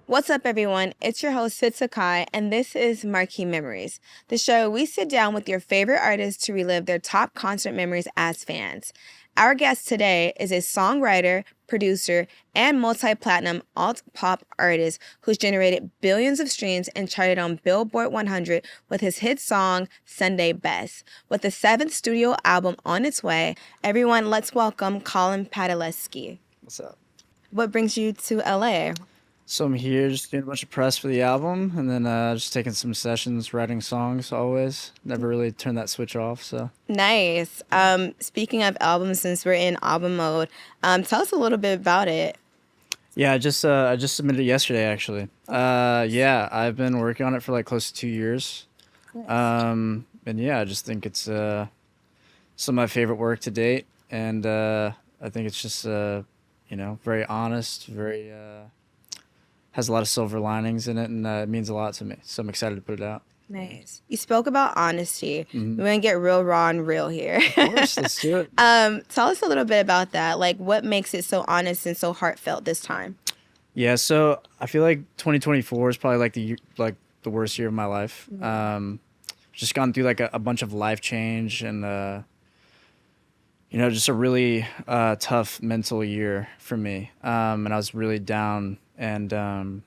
What's up, everyone? It's your host, Sid Sakai, and this is Marquee Memories, the show where we sit down with your favorite artists to relive their top concert memories as fans. Our guest today is a songwriter, producer, and multi-platinum alt-pop artist who's generated billions of streams and charted on Billboard 100 with his hit song, Sunday Best. With the seventh studio album on its way, everyone, let's welcome Colin Padalecki. What's up? What brings you to LA? So I'm here just doing a bunch of press for the album, and then just taking some sessions, writing songs always. Never really turned that switch off, so. Nice. Speaking of albums, since we're in album mode, tell us a little bit about it. Yeah, I just submitted it yesterday, actually. Yeah, I've been working on it for like close to 2 years. Nice. And yeah, I just think it's some of my favorite work to date, and I think it's just very honest, very has a lot of silver linings in it, and it means a lot to me. So I'm excited to put it out. Nice. You spoke about honesty. We're going to get real raw and real here. Of course, let's do it. Tell us a little bit about that. Like, what makes it so honest and so heartfelt this time? Yeah, so I feel like 2024 is probably the worst year of my life. Just gone through like a bunch of life change and just a really tough mental year for me. And I was really down and kind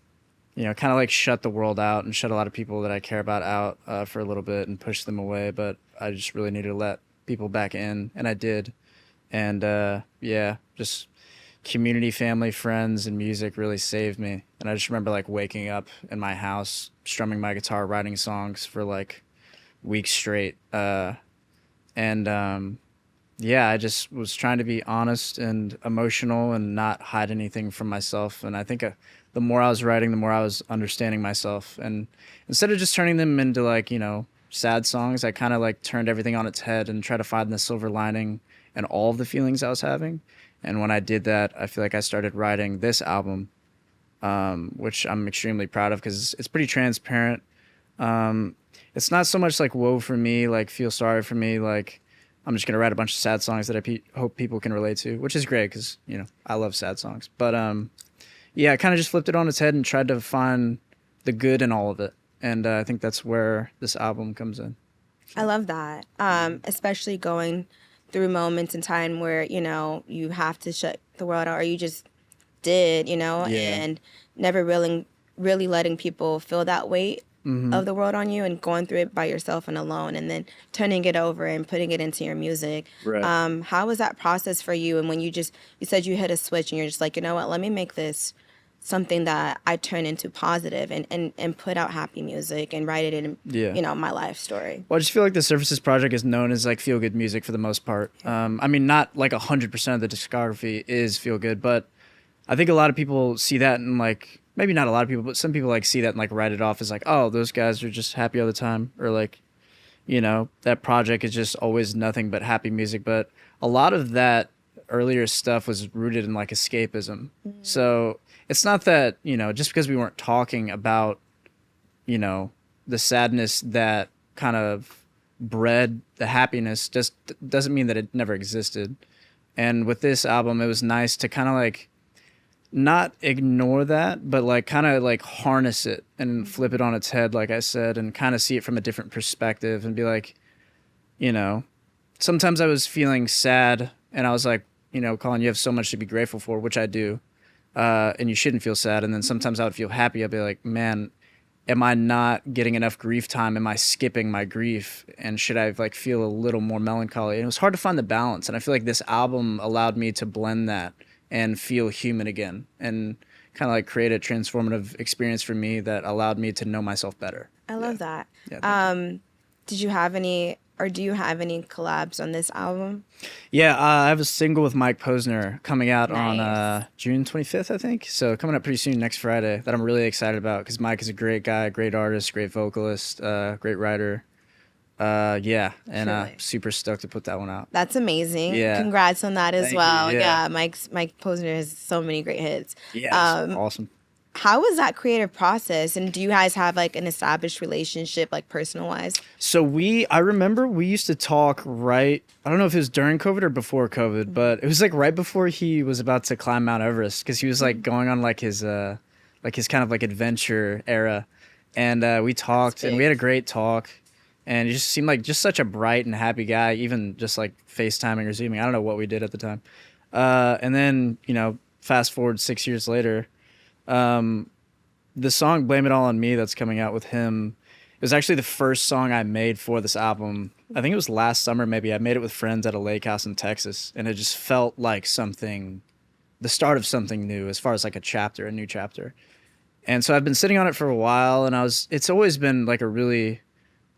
of like shut the world out and shut a lot of people that I care about out for a little bit and push them away. But I just really needed to let people back in, and I did. And just community, family, friends, and music really saved me. And I just remember like waking up in my house, strumming my guitar, writing songs for like weeks straight. I just was trying to be honest and emotional and not hide anything from myself. And I think the more I was writing, the more I was understanding myself. And instead of just turning them into like, sad songs, I kind of like turned everything on its head and tried to find the silver lining in all of the feelings I was having. And when I did that, I feel like I started writing this album, which I'm extremely proud of because it's pretty transparent. It's not so much like woe for me, like feel sorry for me, like I'm just going to write a bunch of sad songs that I hope people can relate to, which is great because, I love sad songs. But, I kind of just flipped it on its head and tried to find the good in all of it. And I think that's where this album comes in. I love that, especially going through moments in time where, you have to shut the world out or you just did, and never really letting people feel that weight of the world on you and going through it by yourself and alone and then turning it over and putting it into your music. Right. How was that process for you? And when you said you hit a switch and you're just like, you know what, let me make this something that I turn into positive and put out happy music and write it in, my life story. Well, I just feel like the Surfaces project is known as like feel good music for the most part. Not like 100% of the discography is feel good, but I think a lot of people see that and like, maybe not a lot of people, but some people like see that and like write it off as like, oh, those guys are just happy all the time. Or like, that project is just always nothing but happy music. But a lot of that earlier stuff was rooted in like escapism. So it's not that, just because we weren't talking about, the sadness that kind of bred the happiness just doesn't mean that it never existed. And with this album, it was nice to kind of like, not ignore that, but like kind of like harness it and flip it on its head, like I said, and kind of see it from a different perspective and be like, sometimes I was feeling sad and I was like, Colin, you have so much to be grateful for, which I do. And you shouldn't feel sad. And then sometimes I would feel happy. I'd be like, man, am I not getting enough grief time? Am I skipping my grief? And should I like feel a little more melancholy? And it was hard to find the balance. And I feel like this album allowed me to blend that and feel human again and kind of like create a transformative experience for me that allowed me to know myself better. I love that. Yeah, did you have any, or do you have any collabs on this album? Yeah, I have a single with Mike Posner coming out Nice. on June 25th, I think. So coming up pretty soon next Friday that I'm really excited about because Mike is a great guy, great artist, great vocalist, great writer. Truly. Super stoked to put that one out. That's amazing. Yeah. Congrats on that as Thank you, well. yeah. Mike Posner has so many great hits. Yeah, it's awesome. How was that creative process? And do you guys have like an established relationship, like personal wise? So I remember we used to talk I don't know if it was during COVID or before COVID, but it was like right before he was about to climb Mount Everest because he was like going on like his like his kind of like adventure era, and we talked and we big. had a great talk, and he just seemed like just such a bright and happy guy, even just like FaceTiming or Zooming. I don't know what we did at the time, and then fast forward 6 years later, the song "Blame It All on Me" that's coming out with him. It was actually the first song I made for this album. I think it was last summer, maybe. I made it with friends at a lake house in Texas, and it just felt like something, the start of something new, as far as like a new chapter. And so I've been sitting on it for a while, and it's always been like a really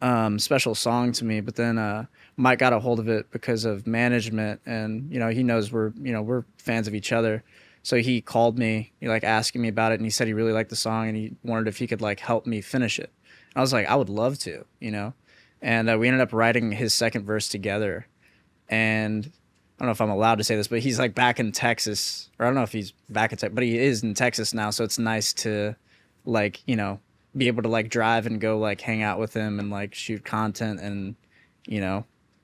special song to me. But then Mike got a hold of it because of management, and he knows we're fans of each other. So he called me, like asking me about it, and he said he really liked the song, and he wondered if he could like help me finish it. I was like, I would love to, And we ended up writing his second verse together. And I don't know if I'm allowed to say this, but he's like back in Texas, or I don't know if he's back in Texas, but he is in Texas now. So it's nice to like, be able to like drive and go like hang out with him and like shoot content and,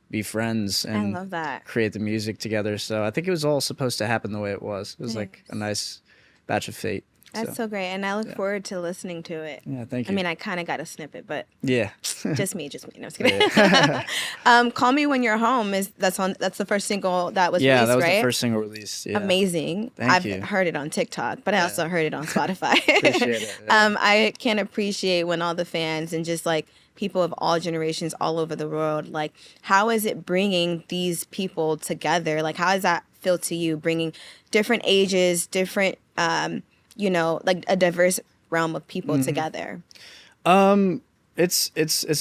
be friends I and love that. create the music together. So I think it was all supposed to happen the way it was. It was like a nice batch of fate. That's so great, and I look forward to listening to it. Yeah, thank you. I mean, I kind of got a snippet, but yeah. just me. No, I'm just kidding. "Call Me When You're Home" that's the first single that was Yeah, released, that was right? the first single released. Yeah. Amazing. Thank you. I've heard it on TikTok, but I also heard it on Spotify. Appreciate it. Yeah. I can appreciate when all the fans and just like people of all generations all over the world, like how is it bringing these people together? Like how does that feel to you, bringing different ages, different like a diverse realm of people together? It's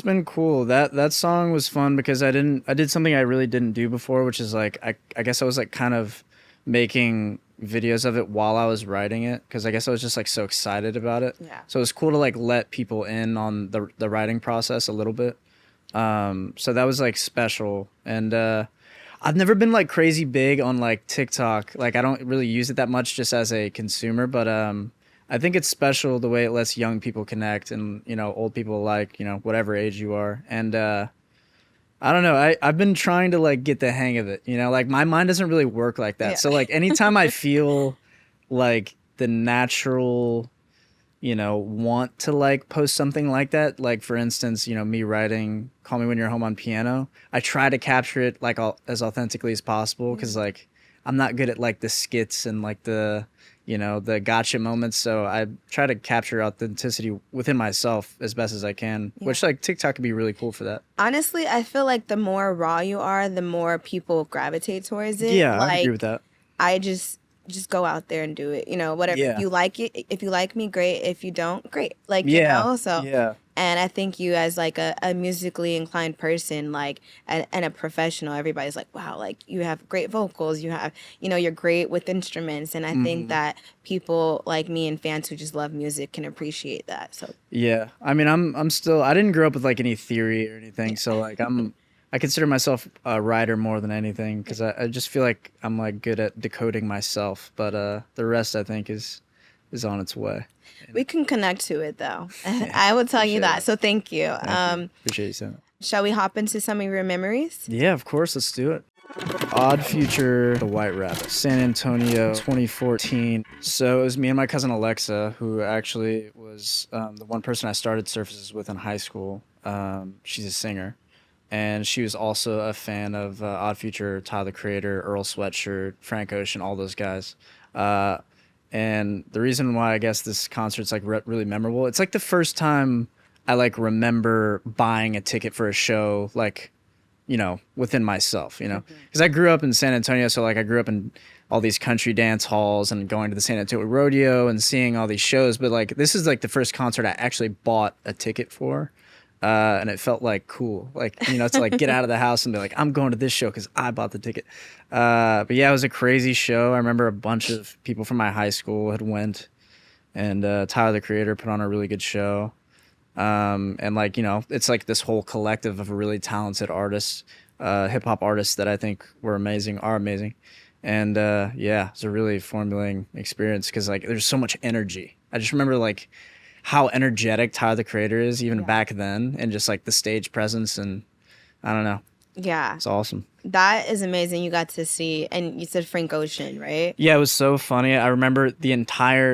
been cool. That song was fun because I did something I really didn't do before, which is like I guess I was like kind of making videos of it while I was writing it, because I guess I was just like so excited about it. Yeah. So it was cool to like let people in on the writing process a little bit. So that was like special. And I've never been like crazy big on like TikTok. Like I don't really use it that much just as a consumer, but I think it's special the way it lets young people connect and, old people alike, whatever age you are. And I don't know. I've been trying to like get the hang of it, like my mind doesn't really work like that. Yeah. So like anytime I feel like the natural, want to like post something like that, like for instance, me writing "Call Me When You're Home" on piano, I try to capture it like as authentically as possible, because like I'm not good at like the skits and like the the gotcha moments. So I try to capture authenticity within myself as best as I can, which like TikTok could be really cool for that. Honestly, I feel like the more raw you are, the more people gravitate towards it. Yeah, like, I agree with that. I just go out there and do it. Whatever. Yeah. If you like it, if you like me, great. If you don't, great. Like, so. Yeah. And I think you as like a musically inclined person, like, and a professional, everybody's like, wow, like you have great vocals, you have, you're great with instruments. And I think that people like me and fans who just love music can appreciate that. So yeah, I mean, I'm still, I didn't grow up with like any theory or anything. So like I consider myself a writer more than anything, because I just feel like I'm like good at decoding myself. But the rest I think is on its way. we can connect to it though. I will tell you that. it. So thank you. Appreciate you saying that. Shall we hop into some of your memories? Yeah, of course. Let's do it. Odd Future, The White Rabbit, San Antonio, 2014. So it was me and my cousin Alexa, who actually was the one person I started Surfaces with in high school. She's a singer. And she was also a fan of Odd Future, Tyler the Creator, Earl Sweatshirt, Frank Ocean, all those guys. And the reason why I guess this concert's like really memorable, it's like the first time I like remember buying a ticket for a show, like, within myself, because I grew up in San Antonio. So like I grew up in all these country dance halls and going to the San Antonio Rodeo and seeing all these shows. But like, this is like the first concert I actually bought a ticket for. And it felt like cool, like, to like get out of the house and be like, I'm going to this show because I bought the ticket. But yeah, it was a crazy show. I remember a bunch of people from my high school had went, and Tyler the Creator put on a really good show. And like, it's like this whole collective of really talented artists, hip hop artists that I think are amazing. And yeah, it's a really formulating experience because like there's so much energy. I just remember like how energetic Tyler the Creator is even back then, and just like the stage presence, and I don't know. Yeah. It's awesome. That is amazing. You got to see, and you said Frank Ocean, right? Yeah, it was so funny. I remember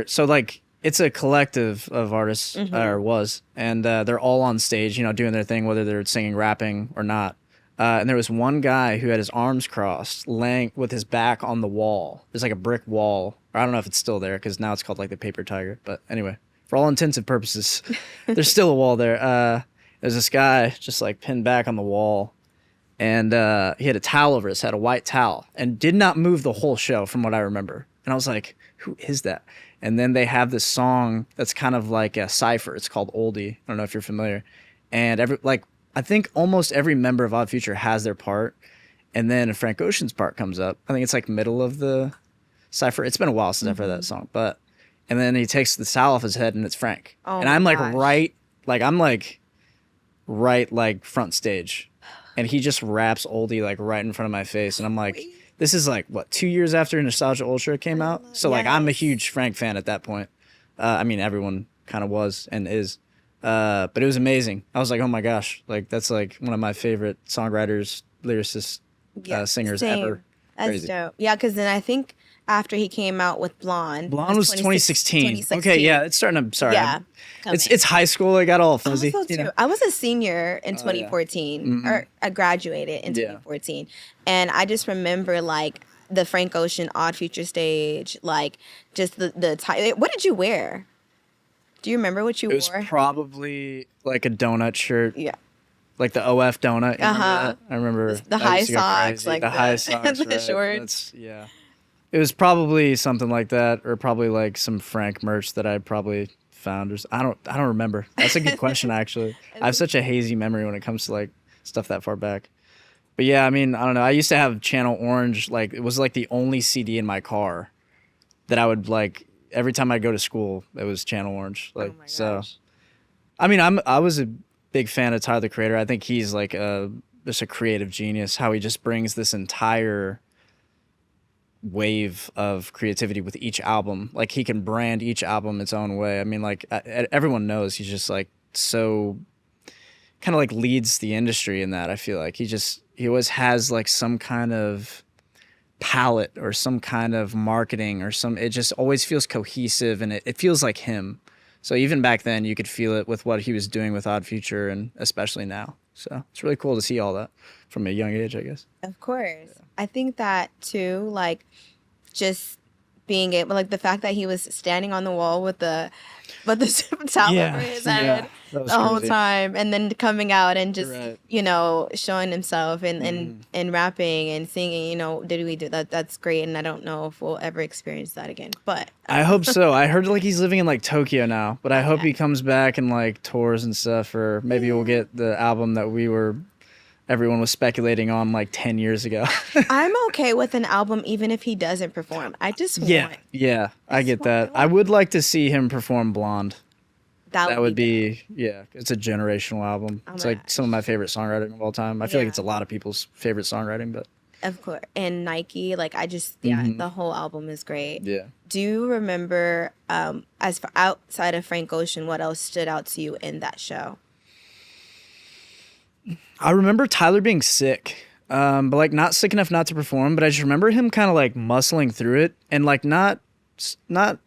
so like it's a collective of artists, or was, and they're all on stage, doing their thing, whether they're singing, rapping, or not. And there was one guy who had his arms crossed, laying with his back on the wall. There's like a brick wall. Or I don't know if it's still there because now it's called like the Paper Tiger. But anyway, for all intents and purposes, there's still a wall there. There's this guy just like pinned back on the wall, and he had a towel over his head, a white towel, and did not move the whole show from what I remember. And I was like, who is that? And then they have this song that's kind of like a cipher. It's called Oldie. I don't know if you're familiar. And I think almost every member of Odd Future has their part. And then Frank Ocean's part comes up. I think it's like middle of the cipher. It's been a while since I've heard that song. And then he takes the towel off his head and it's Frank. Oh, and I'm like gosh. right front stage. And he just raps Oldie like right in front of my face. And I'm like, this is like, what, 2 years after Nostalgia Ultra came out? So like I'm a huge Frank fan at that point. I mean, everyone kind of was and is. But it was amazing. I was like, oh my gosh, like that's like one of my favorite songwriters, lyricists, singers same. ever. That's Crazy. dope. Yeah, because then I think after he came out with Blonde. Blonde was 2016. Okay, yeah, it's starting to. Sorry, Yeah, it's high school. I got all fuzzy. I was a senior in 2014, or I graduated in 2014, and I just remember like the Frank Ocean Odd Future stage, like just the tie. What did you wear? Do you remember what you wore? It was probably like a donut shirt. Yeah. Like the OF donut. I remember the high socks, like the high socks, the right? shorts. Yeah. It was probably something like that, or probably like some Frank merch that I probably found. I don't remember. That's a good question, actually. I have such a hazy memory when it comes to like stuff that far back. But yeah, I mean, I don't know. I used to have Channel Orange. Like it was like the only CD in my car that I would like every time I go to school. It was Channel Orange. Like, oh my gosh. So. I mean, I was a big fan of Tyler the Creator. I think he's like just a creative genius. How he just brings this entire wave of creativity with each album. Like he can brand each album its own way. I mean, like everyone knows he's just like so kind of like leads the industry in that. I feel like he always has like some kind of palette or some kind of marketing or it just always feels cohesive and it feels like him. So even back then you could feel it with what he was doing with Odd Future and especially now. So it's really cool to see all that from a young age, I guess. Of course. Yeah. I think that too, like just being able, like the fact that he was standing on the wall with the towel over his head the whole time, and then coming out and just showing himself and rapping and singing. Did we do that? That's great, and I don't know if we'll ever experience that again. But I hope so. I heard like he's living in like Tokyo now, but I hope he comes back and like tours and stuff, or maybe we'll get the album that everyone was speculating on like 10 years ago. I'm okay with an album even if he doesn't perform. I just want. Yeah, I get that. I would like to see him perform Blonde. That would be it's a generational album. It's like some of my favorite songwriting of all time. I feel like it's a lot of people's favorite songwriting, but of course. And Nike, like I just the whole album is great. Yeah. Do you remember as for outside of Frank Ocean, what else stood out to you in that show? I remember Tyler being sick, but like not sick enough not to perform. But I just remember him kind of like muscling through it and like not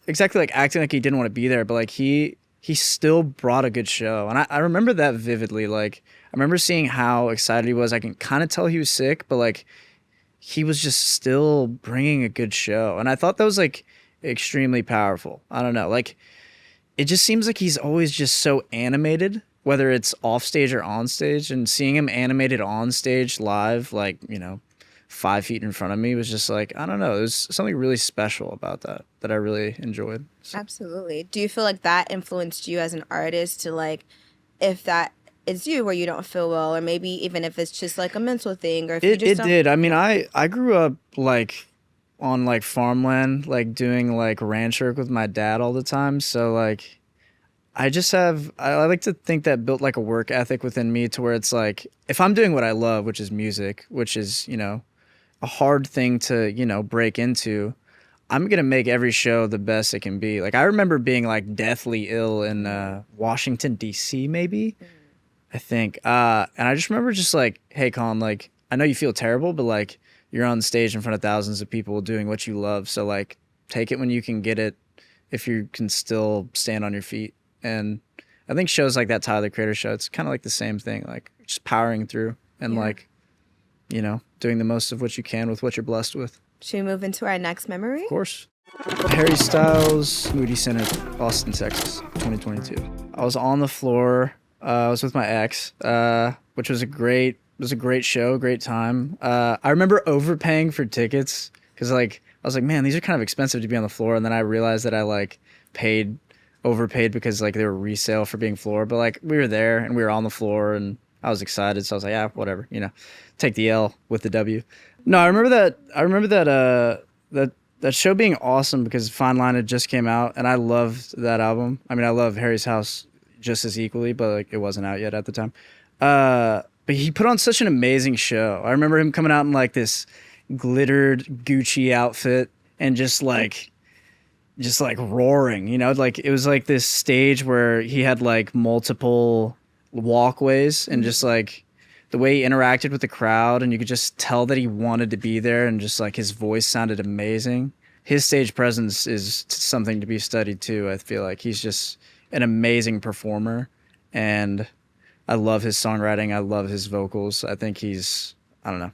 exactly like acting like he didn't want to be there, but like he still brought a good show. And I remember that vividly. Like I remember seeing how excited he was. I can kind of tell he was sick, but like he was just still bringing a good show. And I thought that was like extremely powerful. I don't know, like it just seems like he's always just so animated, whether it's off stage or on stage, and seeing him animated on stage live, like, 5 feet in front of me was just like, I don't know. There's something really special about that I really enjoyed. So. Absolutely. Do you feel like that influenced you as an artist to like, if that is you where you don't feel well, or maybe even if it's just like a mental thing, or if you just don't... did. I mean, I grew up like on like farmland, like doing like ranch work with my dad all the time. So like, I like to think that built like a work ethic within me to where it's like, if I'm doing what I love, which is music, which is, a hard thing to, break into, I'm going to make every show the best it can be. Like I remember being like deathly ill in Washington, D.C. maybe, I think. And I just remember just like, hey, Colin, like, I know you feel terrible, but like you're on stage in front of thousands of people doing what you love. So like take it when you can get it if you can still stand on your feet. And I think shows like that Tyler the Creator show, it's kind of like the same thing, like just powering through and like, you know, doing the most of what you can with what you're blessed with. Should we move into our next memory? Of course. Harry Styles, Moody Center, Austin, Texas, 2022. I was on the floor. I was with my ex, which was a great show, great time. I remember overpaying for tickets because like I was like, man, these are kind of expensive to be on the floor, and then I realized that I like overpaid because like they were resale for being floor, but like we were there and we were on the floor and I was excited, so I was like, yeah, whatever, you know, take the L with the W. No, I remember that show being awesome because Fine Line had just came out and I loved that album. I mean, I love Harry's House just as equally, but like it wasn't out yet at the time. But he put on such an amazing show. I remember him coming out in like this glittered Gucci outfit and just like roaring, you know, like it was like this stage where he had like multiple walkways and just like the way he interacted with the crowd, and you could just tell that he wanted to be there, and just like his voice sounded amazing. His stage presence is something to be studied too. I feel like he's just an amazing performer, and I love his songwriting. I love his vocals. I think he's a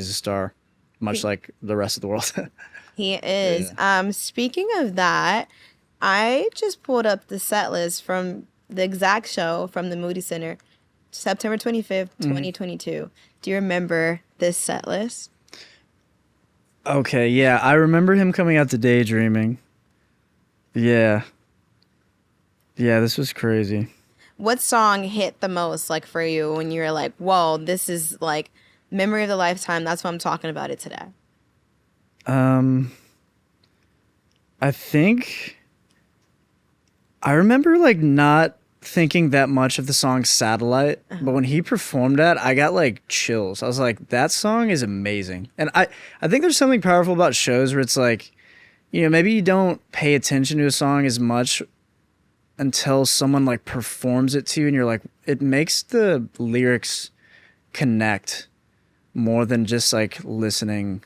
star, much like the rest of the world. He is. Yeah. Speaking of that, I just pulled up the set list from the exact show from the Moody Center, September 25th, 2022. Do you remember this set list? Okay, yeah. I remember him coming out to Daydreaming. Yeah. Yeah, this was crazy. What song hit the most, like, for you when you were like, whoa, this is, like, memory of the lifetime. That's why I'm talking about it today. I think I remember like not thinking that much of the song Satellite, but when he performed that, I got like chills. I was like, that song is amazing. And I think there's something powerful about shows where it's like, you know, maybe you don't pay attention to a song as much until someone like performs it to you and you're like, it makes the lyrics connect more than just like listening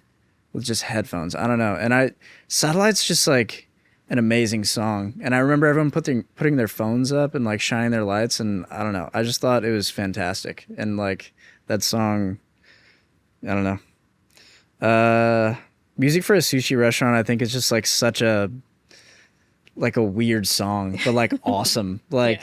with just headphones. I don't know. And Satellite's just like an amazing song. And I remember everyone putting their phones up and like shining their lights, and I don't know. I just thought it was fantastic. And like that song, I don't know. Music for a Sushi Restaurant, I think, is just like such a weird song, but like awesome. Like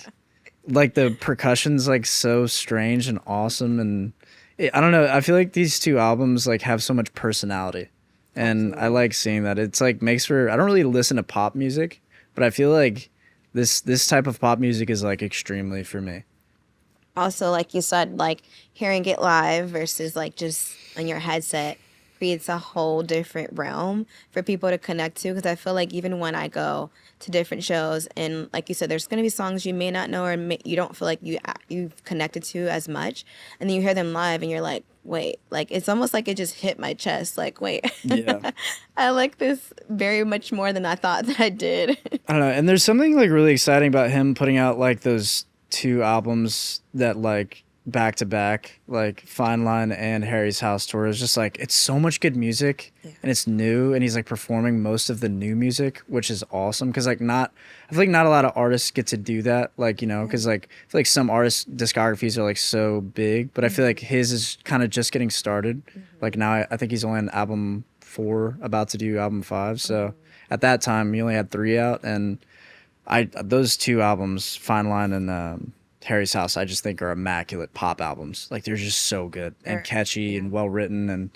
like the percussion's like so strange and awesome, and I don't know. I feel like these two albums like have so much personality. And I like seeing that. It's like makes for, I don't really listen to pop music, but I feel like this type of pop music is like extremely for me. Also, like you said, like hearing it live versus like just on your headset creates a whole different realm for people to connect to. Because I feel like even when I go to different shows, and like you said, there's going to be songs you may not know or you don't feel like you've connected to as much, and then you hear them live and you're like, wait, like it's almost like it just hit my chest. Like, wait, Yeah. I like this very much more than I thought that I did. I don't know. And there's something like really exciting about him putting out like those two albums that like back to back, like Fine Line and Harry's House Tour. Is just like, it's so much good music and it's new, and he's like performing most of the new music, which is awesome. Cause like I feel like not a lot of artists get to do that. Like, you know, cause like I feel like some artists' discographies are like so big, but I feel like his is kind of just getting started. Like now I think he's only on album 4, about to do album 5. So at that time he only had 3 out, and those two albums, Fine Line and Harry's House, I just think are immaculate pop albums. Like they're just so good and catchy and well written. And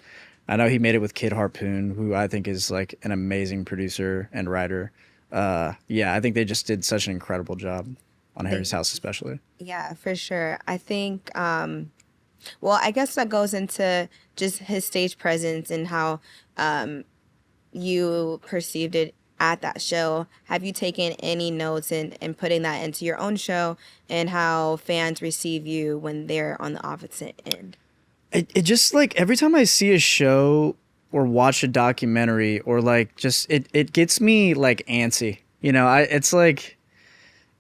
I know he made it with Kid Harpoon, who I think is like an amazing producer and writer. Yeah, I think they just did such an incredible job on Harry's House, especially. Yeah, for sure. I think, well, I guess that goes into just his stage presence and how you perceived it at that show. Have you taken any notes in putting that into your own show, and how fans receive you when they're on the opposite end? It just like every time I see a show or watch a documentary or like just it gets me like antsy. You know, it's like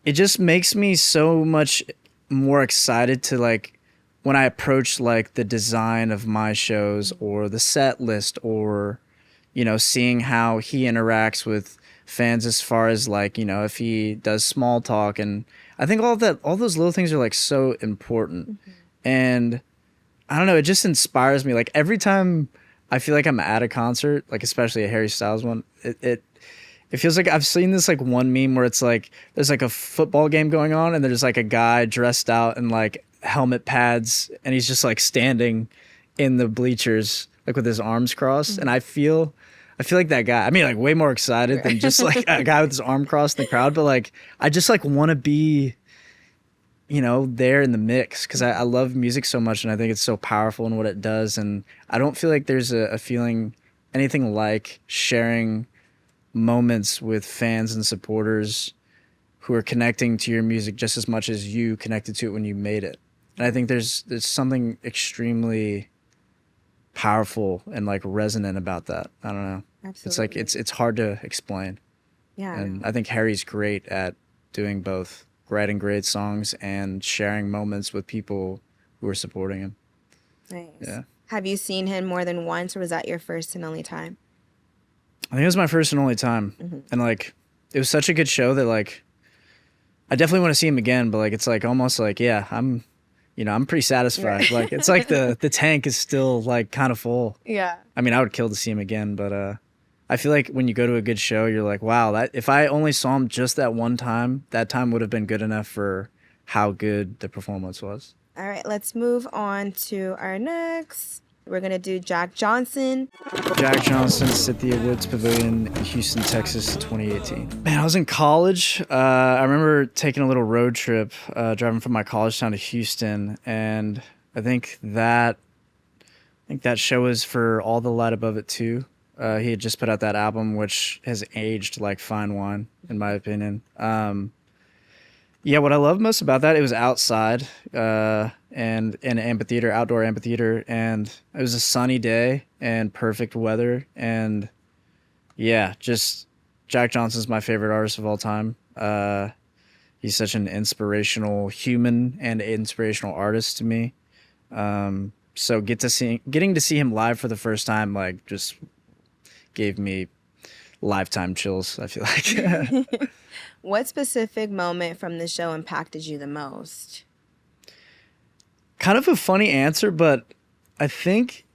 it just makes me so much more excited to like when I approach like the design of my shows or the set list, or you know, seeing how he interacts with fans as far as like, you know, if he does small talk. And I think all those little things are like so important. And I don't know, it just inspires me. Like every time I feel like I'm at a concert, like especially a Harry Styles one, it feels like I've seen this like one meme where it's like there's like a football game going on and there's like a guy dressed out in like helmet pads and he's just like standing in the bleachers like with his arms crossed. And I feel like that guy. I mean, like way more excited than just like a guy with his arm crossed in the crowd, but like I just like want to be, you know, there in the mix because I love music so much and I think it's so powerful in what it does. And I don't feel like there's a feeling anything like sharing moments with fans and supporters who are connecting to your music just as much as you connected to it when you made it. And I think there's something extremely powerful and like resonant about that. I don't know. Absolutely. It's like it's hard to explain. Yeah. And I think Harry's great at doing both, writing great songs and sharing moments with people who are supporting him. Nice. Yeah. Have you seen him more than once, or was that your first and only time? I think it was my first and only time. And like it was such a good show that like I definitely want to see him again, but like it's like almost like, yeah, I'm pretty satisfied. Right. Like it's like the tank is still like kind of full. Yeah. I mean, I would kill to see him again, but I feel like when you go to a good show, you're like, wow, that if I only saw him just that one time, that time would have been good enough for how good the performance was. All right, let's move on to our next. We're going to do Jack Johnson. Jack Johnson, Cynthia Woods Pavilion, Houston, Texas, 2018. Man, I was in college. I remember taking a little road trip, driving from my college town to Houston, and I think that show was for All the Light Above It too. He had just put out that album, which has aged like fine wine, in my opinion. Yeah, what I love most about that, it was outside and in an amphitheater, outdoor amphitheater, and it was a sunny day and perfect weather. And yeah, just Jack Johnson's my favorite artist of all time. He's such an inspirational human and inspirational artist to me. So getting to see him live for the first time, like just gave me lifetime chills, I feel like. What specific moment from the show impacted you the most? Kind of a funny answer, but I think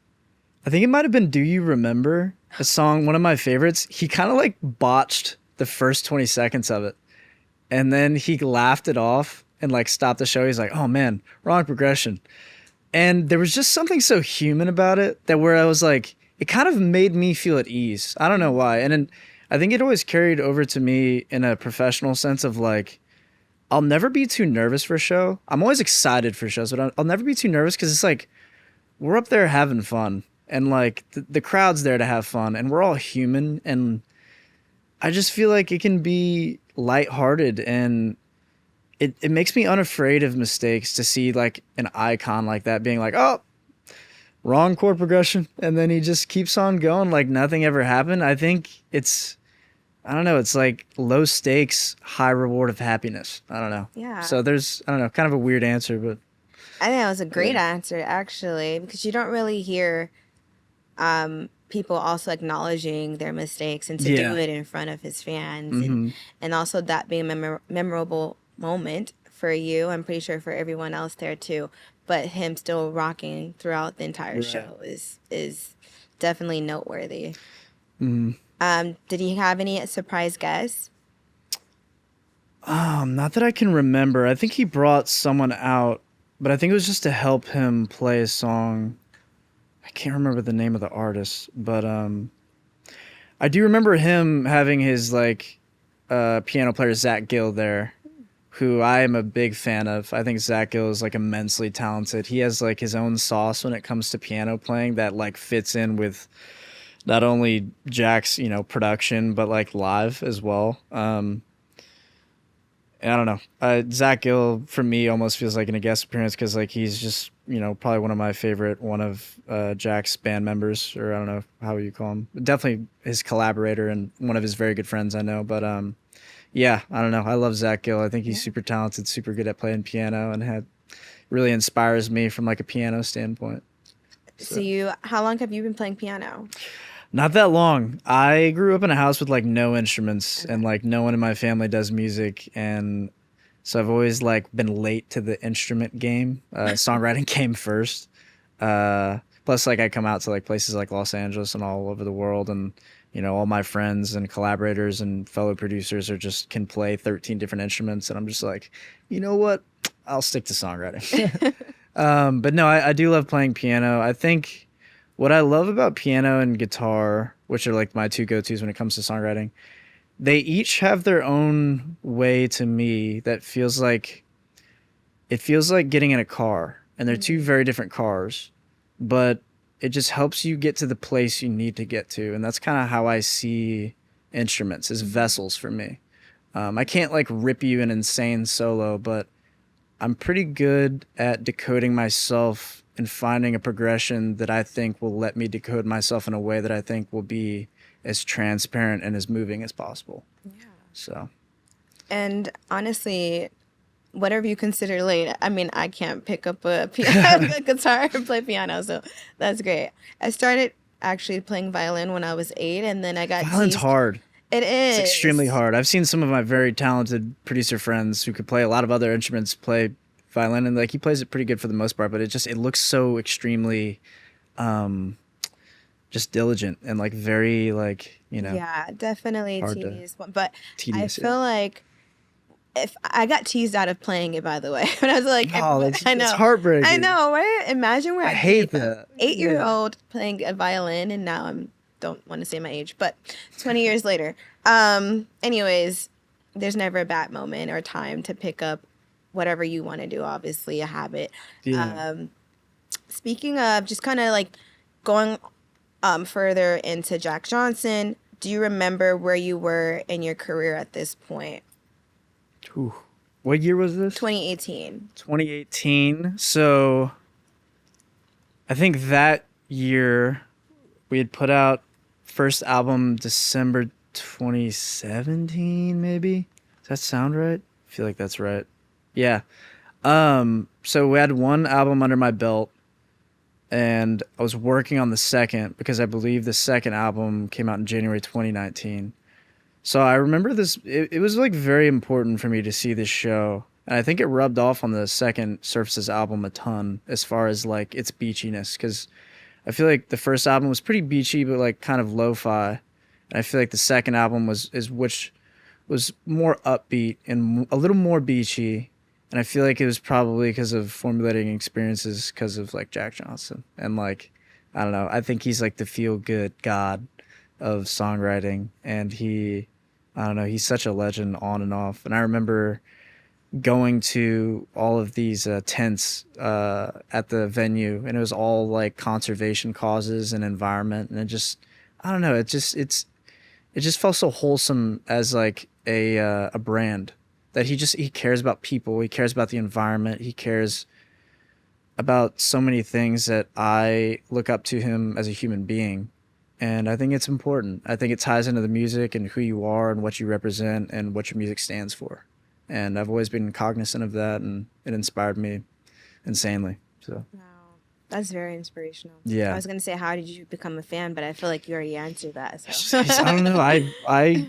it might have been Do You Remember? A song, one of my favorites. He kind of like botched the first 20 seconds of it. And then he laughed it off and like stopped the show. He's like, oh man, wrong progression. And there was just something so human about it that where I was like, it kind of made me feel at ease. I don't know why. And then I think it always carried over to me in a professional sense of like, I'll never be too nervous for a show. I'm always excited for shows, but I'll never be too nervous because it's like, we're up there having fun and like the crowd's there to have fun and we're all human. And I just feel like it can be lighthearted and it makes me unafraid of mistakes to see like an icon like that being like, oh, wrong chord progression. And then he just keeps on going like nothing ever happened. I think I don't know. It's like low stakes, high reward of happiness. I don't know. Yeah. So there's, I don't know, kind of a weird answer, but I think that was a great answer, actually, because you don't really hear people also acknowledging their mistakes and to do it in front of his fans. And also that being a memorable moment for you. I'm pretty sure for everyone else there too. But him still rocking throughout the entire show is definitely noteworthy. Did he have any surprise guests? Not that I can remember. I think he brought someone out, but I think it was just to help him play a song. I can't remember the name of the artist, but I do remember him having his like piano player Zach Gill there, who I am a big fan of. I think Zach Gill is like immensely talented. He has like his own sauce when it comes to piano playing that like fits in with not only Jack's, production, but like live as well. I don't know. Zach Gill for me almost feels like in a guest appearance because like he's just, probably one of my favorite, one of Jack's band members, or I don't know how you call him. Definitely his collaborator and one of his very good friends I know. But yeah, I don't know. I love Zach Gill. I think he's super talented, super good at playing piano, and really inspires me from like a piano standpoint. So how long have you been playing piano? Not that long. I grew up in a house with like no instruments Okay. and like no one in my family does music, and so I've always like been late to the instrument game. Songwriting came first. Plus like I come out to like places like Los Angeles and all over the world, and all my friends and collaborators and fellow producers are just can play 13 different instruments, and I'm just like, you know what? I'll stick to songwriting. But no, I do love playing piano. I think what I love about piano and guitar, which are like my two go-tos when it comes to songwriting, they each have their own way to me that feels like getting in a car, and they're two very different cars, but it just helps you get to the place you need to get to, and that's kind of how I see instruments as vessels for me. I can't like rip you an insane solo, but I'm pretty good at decoding myself and finding a progression that I think will let me decode myself in a way that I think will be as transparent and as moving as possible. Yeah. So, And honestly, whatever you consider late, I mean, I can't pick up a piano, a guitar or play piano, so that's great. I started actually playing violin when I was 8, and then I got violin's teased. hard. It It's extremely is. hard. I've seen some of my very talented producer friends who could play a lot of other instruments play violin, and like he plays it pretty good for the most part, but it looks so extremely um just diligent and like very like, Yeah, definitely hard to tedious one. But I tedious. Yeah. feel like if I got teased out of playing it, by the way, when I was like, Oh, I that's know, I heartbreaking. know, right? Imagine where I I'd be, hate that. 8 year Yeah. old playing a violin, and now I'm don't want to say my age, but 20 years later. Anyways, there's never a bad moment or time to pick up whatever you want to do. Obviously, a habit. Yeah. Um, Speaking of just kind of like going further into Jack Johnson, do you remember where you were in your career at this point? Ooh. What year was this? 2018. 2018. So I think that year we had put out first album December 2017, maybe. Does that sound right? I feel like that's right. Yeah. So we had one album under my belt, and I was working on the second because I believe the second album came out in January 2019. So I remember this. It was like very important for me to see this show, and I think it rubbed off on the second Surfaces album a ton as far as like its beachiness, because I feel like the first album was pretty beachy but like kind of lo-fi, and I feel like the second album which was more upbeat and a little more beachy, and I feel like it was probably because of formulating experiences because of like Jack Johnson, and like I don't know, I think he's like the feel good god of songwriting, and I don't know, he's such a legend on and off. And I remember going to all of these tents at the venue, and it was all like conservation causes and environment, and I don't know, it just felt so wholesome as like a brand that he cares about people, he cares about the environment, he cares about so many things that I look up to him as a human being. And I think it's important. I think it ties into the music and who you are and what you represent and what your music stands for. And I've always been cognizant of that, and it inspired me insanely. So, Wow. That's very inspirational. I yeah. was going to say, how did you become a fan? But I feel like you already answered that. So. I don't know.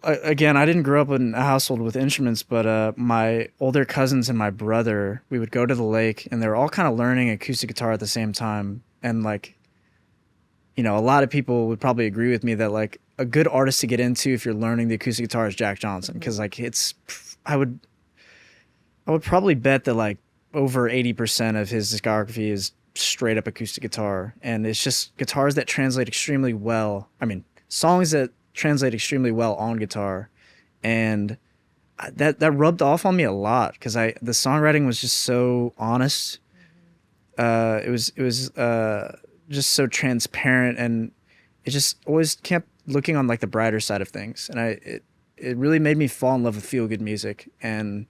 Again, I didn't grow up in a household with instruments, but my older cousins and my brother, we would go to the lake, and they were all kind of learning acoustic guitar at the same time. And like, a lot of people would probably agree with me that like a good artist to get into if you're learning the acoustic guitar is Jack Johnson, because like I would probably bet that like over 80% of his discography is straight up acoustic guitar, and it's just guitars that translate extremely well. I mean, songs that translate extremely well on guitar, and that rubbed off on me a lot because the songwriting was just so honest. It was just so transparent, and it just always kept looking on like the brighter side of things, and it really made me fall in love with feel good music. And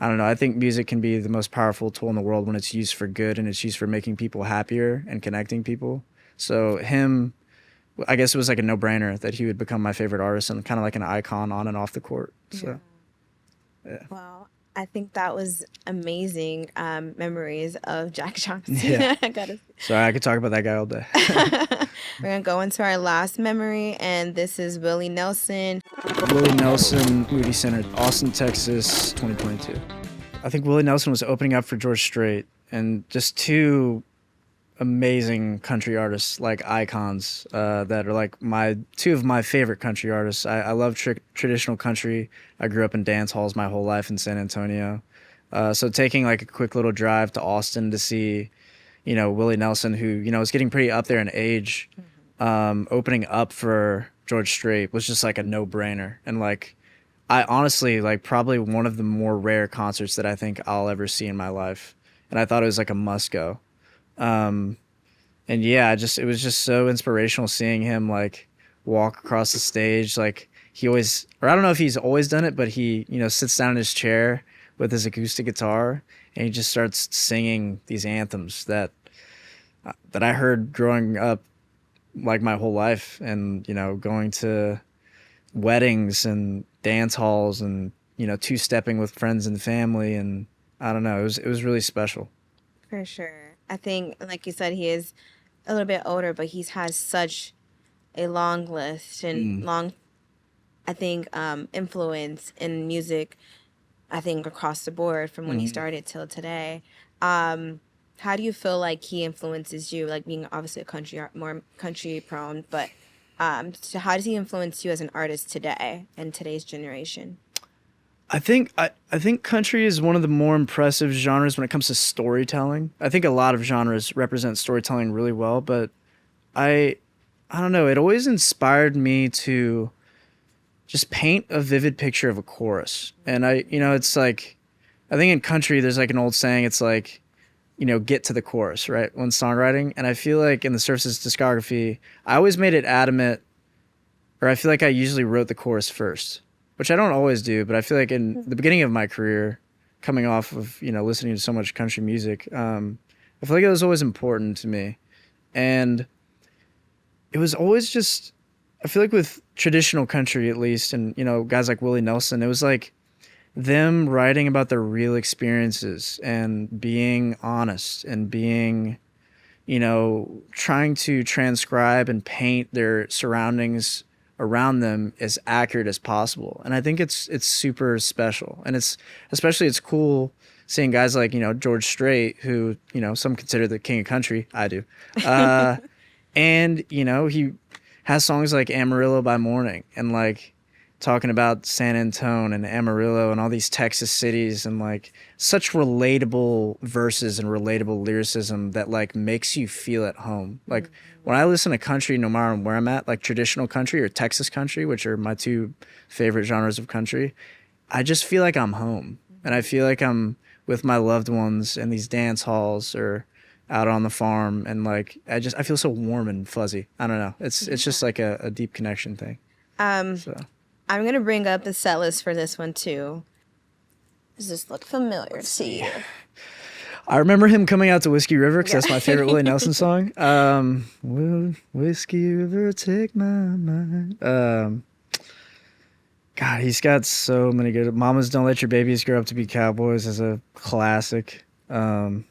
I don't know, I think music can be the most powerful tool in the world when it's used for good and it's used for making people happier and connecting people. So him, I guess it was like a no-brainer that he would become my favorite artist and kind of like an icon on and off the court. So yeah. Well, I think that was amazing memories of Jack Johnson. Yeah. I gotta. Sorry, I could talk about that guy all day. We're gonna go into our last memory, and this is Willie Nelson. Willie Nelson, Moody Center, Austin, Texas, 2022. I think Willie Nelson was opening up for George Strait, and just two amazing country artists, like icons, that are like two of my favorite country artists. I love traditional country. I grew up in dance halls my whole life in San Antonio. So taking like a quick little drive to Austin to see, Willie Nelson, who, is getting pretty up there in age, opening up for George Strait was just like a no-brainer. And like, I honestly, like, probably one of the more rare concerts that I think I'll ever see in my life. And I thought it was like a must go. And yeah, it was just so inspirational seeing him like walk across the stage. Like he always, or I don't know if he's always done it, but he, sits down in his chair with his acoustic guitar and he just starts singing these anthems that I heard growing up like my whole life, and, going to weddings and dance halls and, two-stepping with friends and family. And I don't know, it was really special. For sure. I think, like you said, he is a little bit older, but he's has such a long list and long, I think, influence in music, I think, across the board from when he started till today. How do you feel like he influences you, like being obviously a more country prone, but so how does he influence you as an artist today in today's generation? I think country is one of the more impressive genres when it comes to storytelling. I think a lot of genres represent storytelling really well, but I don't know, it always inspired me to just paint a vivid picture of a chorus. And it's like, I think in country there's like an old saying, it's like, get to the chorus, right? When songwriting. And I feel like in the Surface's discography, I always made it adamant, or I feel like I usually wrote the chorus first, which I don't always do, but I feel like in the beginning of my career, coming off of, listening to so much country music, I feel like it was always important to me. And it was always just, I feel like with traditional country at least, and, guys like Willie Nelson, it was like them writing about their real experiences and being honest and being, trying to transcribe and paint their surroundings around them as accurate as possible. And I think it's super special. And it's cool seeing guys like, George Strait, who, some consider the king of country. I do. And, he has songs like Amarillo by Morning and like talking about San Antonio and Amarillo and all these Texas cities, and like such relatable verses and relatable lyricism that like makes you feel at home. Like when I listen to country, no matter where I'm at, like traditional country or Texas country, which are my two favorite genres of country, I just feel like I'm home. And I feel like I'm with my loved ones in these dance halls or out on the farm. And like, I feel so warm and fuzzy. I don't know. It's just like a deep connection thing. So. I'm going to bring up the set list for this one too. Does this look familiar to you? I remember him coming out to Whiskey River because that's my favorite Willie Nelson song. Will Whiskey River take my mind? God, he's got so many good. Mamas Don't Let Your Babies Grow Up to Be Cowboys is a classic. On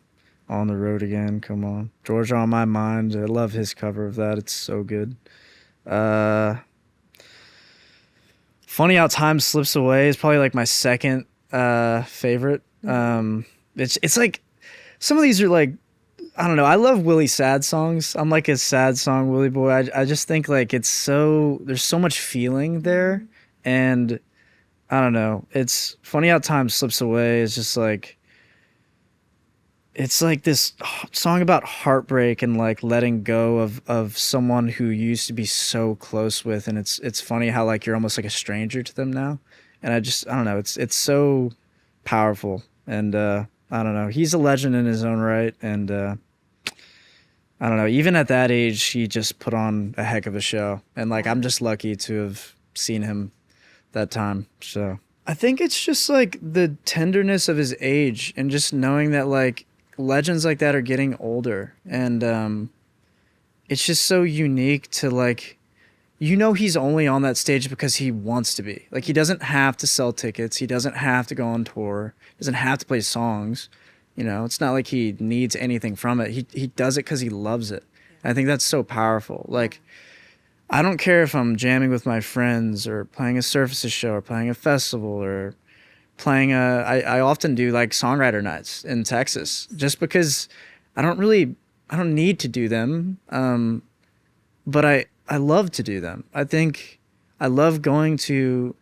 the Road Again, come on. Georgia on My Mind. I love his cover of that. It's so good. Funny How Time Slips Away is probably like my second favorite. It's like some of these are like, I don't know. I love Willie sad songs. I'm like a sad song Willie boy. I just think like there's so much feeling there, and I don't know. It's Funny How Time Slips Away is just like, it's like this song about heartbreak and like letting go of someone who you used to be so close with. And it's funny how like you're almost like a stranger to them now. And I don't know. It's so powerful. And I don't know. He's a legend in his own right. And I don't know. Even at that age, he just put on a heck of a show. And like, I'm just lucky to have seen him that time. So I think it's just like the tenderness of his age and just knowing that like, legends like that are getting older, and it's just so unique to like you know he's only on that stage because he wants to be. Like, he doesn't have to sell tickets. He doesn't have to go on tour. Doesn't have to play songs. You know, it's not like he needs anything from it. He does it because he loves it. And I think that's so powerful. Like, I don't care if I'm jamming with my friends or playing a Surfaces show or playing a festival or playing I often do like songwriter nights in Texas just because I don't need to do them. But I love to do them. I think I love going to,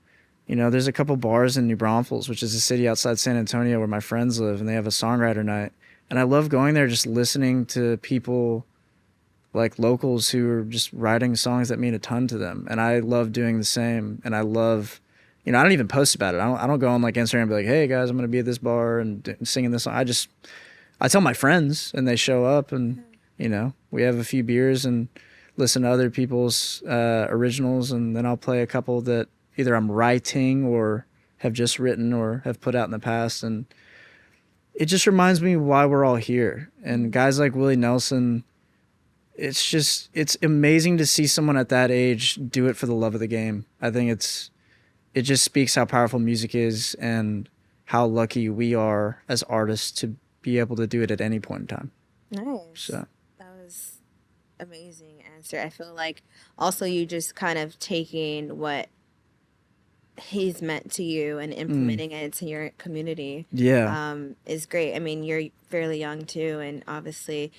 you know, there's a couple bars in New Braunfels, which is a city outside San Antonio where my friends live, and they have a songwriter night. And I love going there just listening to people like locals who are just writing songs that mean a ton to them. And I love doing the same. And I love, you know, I don't even post about it. I don't go on like Instagram and be like, hey guys, I'm going to be at this bar and singing this song. I tell my friends and they show up and, you know, we have a few beers and listen to other people's originals. And then I'll play a couple that either I'm writing or have just written or have put out in the past. And it just reminds me why we're all here. And guys like Willie Nelson, it's amazing to see someone at that age do it for the love of the game. I think it just speaks how powerful music is and how lucky we are as artists to be able to do it at any point in time. Nice. So that was amazing answer. I feel like also you just kind of taking what he's meant to you and implementing it into your community. Yeah. Is great. I mean, you're fairly young too, and obviously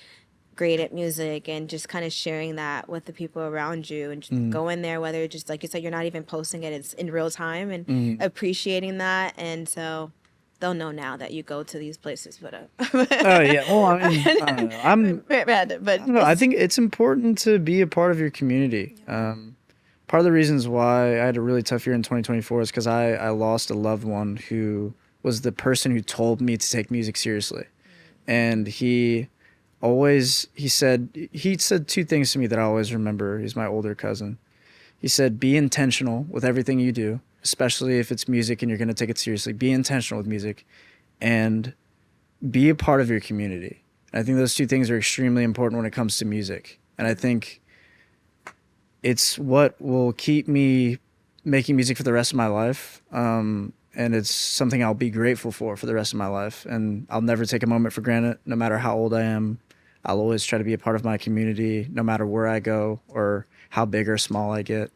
great at music, and just kind of sharing that with the people around you and just going there, whether just like you said, you're not even posting it, it's in real time, and appreciating that. And so they'll know now that you go to these places. But oh yeah. Well, I mean, I don't know. I don't know. I think it's important to be a part of your community. Part of the reasons why I had a really tough year in 2024 is because I lost a loved one who was the person who told me to take music seriously. And he said two things to me that I always remember. He's my older cousin. He said, be intentional with everything you do, especially if it's music and you're going to take it seriously. Be intentional with music and be a part of your community. And I think those two things are extremely important when it comes to music. And I think it's what will keep me making music for the rest of my life. And it's something I'll be grateful for the rest of my life. And I'll never take a moment for granted, no matter how old I am. I'll always try to be a part of my community, no matter where I go or how big or small I get.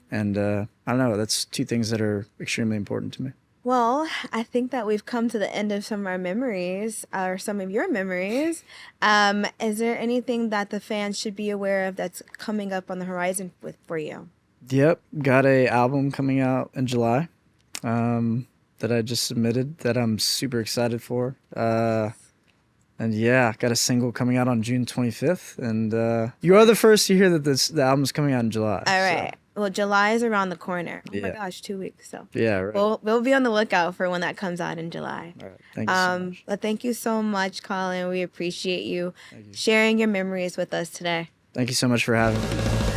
And I don't know, that's two things that are extremely important to me. Well, I think that we've come to the end of some of our memories, or some of your memories. Is there anything that the fans should be aware of that's coming up on the horizon for you? Yep, got a album coming out in July that I just submitted that I'm super excited for. And yeah, got a single coming out on June 25th. And you are the first to hear that the album's coming out in July. All right. So. Well, July is around the corner. Oh yeah. My gosh, 2 weeks. So yeah, right. We'll be on the lookout for when that comes out in July. All right. Thank you so much. But thank you so much, Colin. We appreciate you sharing your memories with us today. Thank you so much for having me.